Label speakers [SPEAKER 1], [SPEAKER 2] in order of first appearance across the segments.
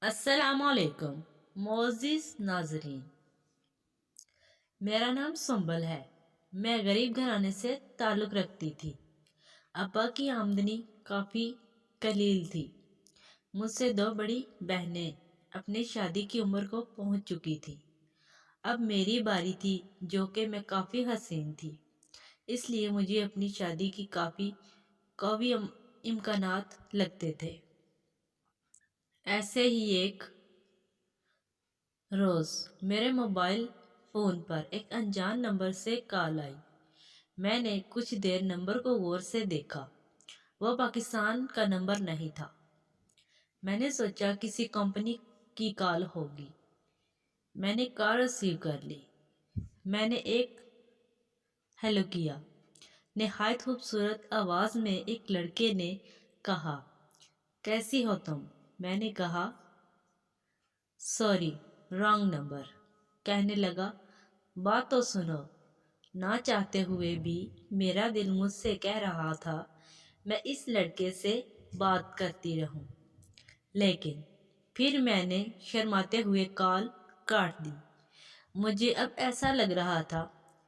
[SPEAKER 1] अस्सलाम वालेकुम मोअज़्ज़िज़ नाज़रीन। मेरा नाम सुंबल है। मैं गरीब घराने से ताल्लुक़ रखती थी। अब्बा की आमदनी काफ़ी कलील थी। मुझसे दो बड़ी बहनें अपनी शादी की उम्र को पहुंच चुकी थी। अब मेरी बारी थी, जो कि मैं काफ़ी हसीन थी। इसलिए मुझे अपनी शादी की काफ़ी कवी इम्कानात लगते थे। ऐसे ही एक रोज़ मेरे मोबाइल फ़ोन पर एक अनजान नंबर से कॉल आई। मैंने कुछ देर नंबर को गौर से देखा। वह पाकिस्तान का नंबर नहीं था। मैंने सोचा किसी कंपनी की कॉल होगी। मैंने कॉल रिसीव कर ली। मैंने एक हेलो किया। निहायत खूबसूरत आवाज़ में एक लड़के ने कहा, कैसी हो तुम? मैंने कहा, सॉरी, रॉन्ग नंबर। कहने लगा, बात तो सुनो। ना चाहते हुए भी मेरा दिल मुझसे कह रहा था मैं इस लड़के से बात करती रहूं, लेकिन फिर मैंने शर्माते हुए कॉल काट दी। मुझे अब ऐसा लग रहा था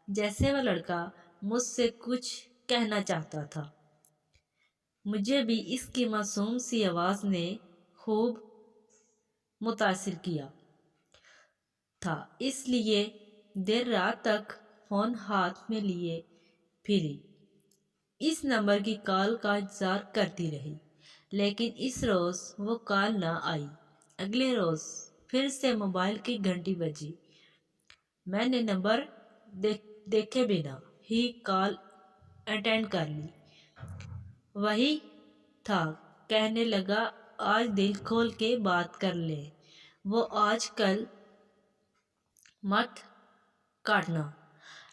[SPEAKER 1] जैसे वह लड़का मुझसे कुछ कहना चाहता था। मुझे भी इसकी मासूम सी आवाज़ ने खूब मुतासिर किया था, इसलिए देर रात तक फ़ोन हाथ में लिए फिरी। इस नंबर की कॉल का इंतज़ार करती रही, लेकिन इस रोज़ वो कॉल ना आई। अगले रोज़ फिर से मोबाइल की घंटी बजी। मैंने नंबर देखे बिना ही कॉल अटेंड कर ली। वही था। कहने लगा, आज दिल खोल के बात कर ले। वो आज कल मत काटना।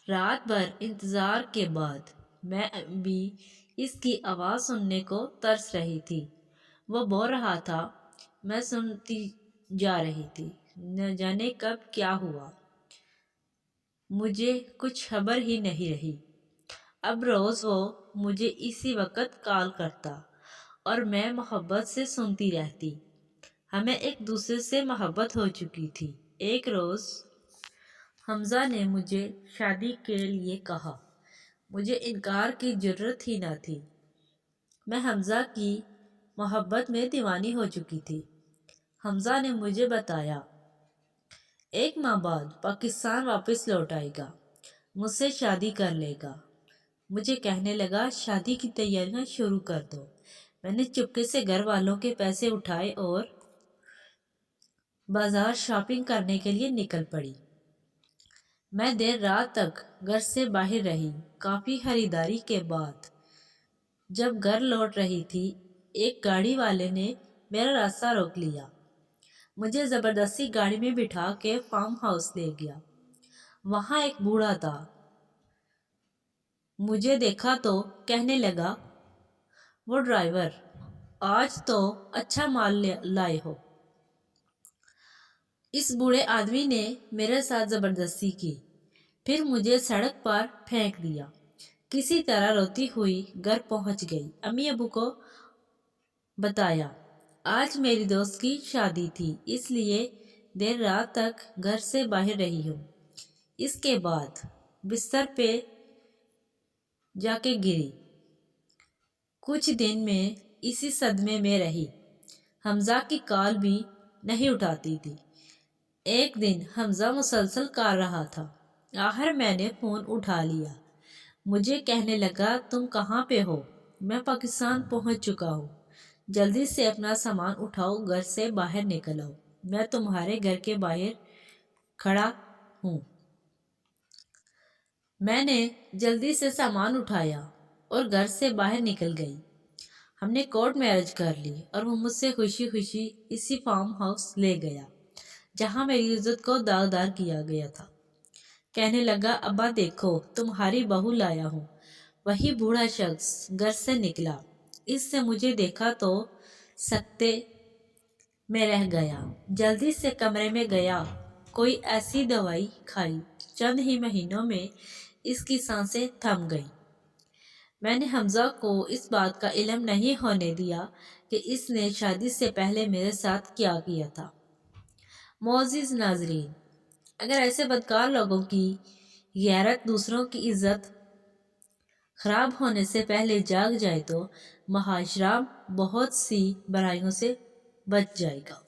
[SPEAKER 1] रात भर इंतज़ार के बाद मैं भी इसकी आवाज़ सुनने को तरस रही थी। वो बोल रहा था, मैं सुनती जा रही थी। न जाने कब क्या हुआ, मुझे कुछ खबर ही नहीं रही। अब रोज़ वो मुझे इसी वक्त कॉल करता और मैं मोहब्बत से सुनती रहती। हमें एक दूसरे से मोहब्बत हो चुकी थी। एक रोज़ हमज़ा ने मुझे शादी के लिए कहा। मुझे इनकार की ज़रूरत ही न थी। मैं हमज़ा की मोहब्बत में दीवानी हो चुकी थी। हमज़ा ने मुझे बताया, एक माह बाद पाकिस्तान वापस लौट आएगा, मुझसे शादी कर लेगा। मुझे कहने लगा, शादी की तैयारियां शुरू कर दो। मैंने चुपके से घर वालों के पैसे उठाए और बाजार शॉपिंग करने के लिए निकल पड़ी। मैं देर रात तक घर से बाहर रही। काफ़ी खरीदारी के बाद जब घर लौट रही थी, एक गाड़ी वाले ने मेरा रास्ता रोक लिया। मुझे ज़बरदस्ती गाड़ी में बिठा के फार्म हाउस ले गया। वहाँ एक बूढ़ा था। मुझे देखा तो कहने लगा, वो ड्राइवर, आज तो अच्छा माल लाए हो। इस बूढ़े आदमी ने मेरे साथ ज़बरदस्ती की, फिर मुझे सड़क पर फेंक दिया। किसी तरह रोती हुई घर पहुंच गई। अम्मी अबू को बताया, आज मेरी दोस्त की शादी थी, इसलिए देर रात तक घर से बाहर रही हूँ। इसके बाद बिस्तर पे जाके गिरी। कुछ दिन में इसी सदमे में रही। हमज़ा की कॉल भी नहीं उठाती थी। एक दिन हमज़ा मुसलसल कर रहा था। आखिर मैंने फ़ोन उठा लिया। मुझे कहने लगा, तुम कहाँ पे हो? मैं पाकिस्तान पहुँच चुका हूँ। जल्दी से अपना सामान उठाओ, घर से बाहर निकल आओ। मैं तुम्हारे घर के बाहर खड़ा हूँ। मैंने जल्दी से सामान उठाया और घर से बाहर निकल गई। हमने कोर्ट मैरिज कर ली और वो मुझसे खुशी खुशी इसी फार्म हाउस ले गया जहाँ मेरी इज्जत को दागदार किया गया था। कहने लगा, अब्बा देखो, तुम्हारी बहू लाया हूँ। वही बूढ़ा शख्स घर से निकला। इससे मुझे देखा तो सकते में रह गया। जल्दी से कमरे में गया, कोई ऐसी दवाई खाई। चंद ही महीनों में इसकी सांसें थम गईं। میں نے حمزہ کو اس بات کا علم نہیں ہونے دیا کہ اس نے شادی سے پہلے میرے ساتھ کیا کیا تھا۔ معزز ناظرین، اگر ایسے بدکار لوگوں کی غیرت دوسروں کی عزت خراب ہونے سے پہلے جاگ جائے تو معاشرہ بہت سی برائیوں سے بچ جائے گا۔